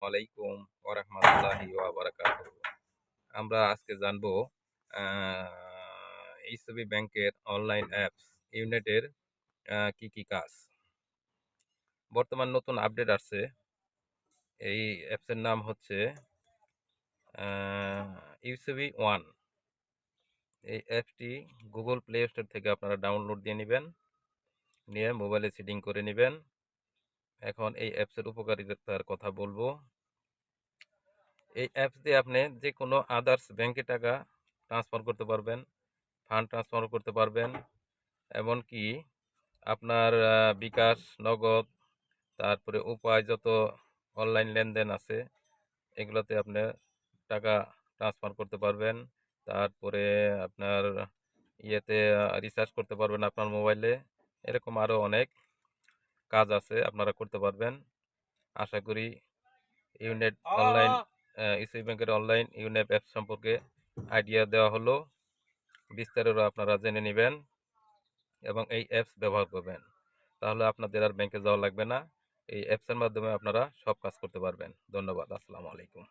আলাইকুম ওয়া রাহমাতুল্লাহি ওয়া বারাকাতুহু। আমরা আজকে জানবো এইচবি ব্যাংকের অনলাইন অ্যাপস ইউনেটের কি, কি কাজ। বর্তমান নতুন আপডেট আসছে। এই অ্যাপসের নাম হচ্ছে আ ইউসিবি ওয়ান। এই অ্যাপসটি গুগল প্লে স্টোর থেকে আপনারা ডাউনলোড দিয়ে নিবেন। নিয়ে মোবাইলে সেটিং করে নিবেন। এখন এই অ্যাপসের উপকারিতার কথা বলবো। এই অ্যাপস দিয়ে আপনি যেকোনো আদার্স ব্যাংকে টাকা ট্রান্সফার করতে পারবেন, ফান্ড ট্রান্সফার করতে পারবেন। এমনকি আপনার বিকাশ, নগদ, তারপরে উপায় যত অনলাইন লেনদেন আছে এগুলোতে আপনি টাকা ট্রান্সফার করতে পারবেন। তারপরে আপনার ইয়েতে রিচার্জ করতে পারবেন আপনার মোবাইলে। এরকম আরও অনেক কাজ আছে আপনারা করতে পারবেন। আশা করি ইউনেট অনলাইন ইসবি ব্যাংকের অনলাইন ইউনেপ অ্যাপ সম্পর্কে আইডিয়া দেওয়া হলো। বিস্তারিত আপনারা জেনে নেবেন এবং এই অ্যাপস ব্যবহার করবেন। তাহলে আপনাদের আর ব্যাংকে যাওয়া লাগবে না। এই অ্যাপসের মাধ্যমে আপনারা সব কাজ করতে পারবেন। ধন্যবাদ। আসসালামু আলাইকুম।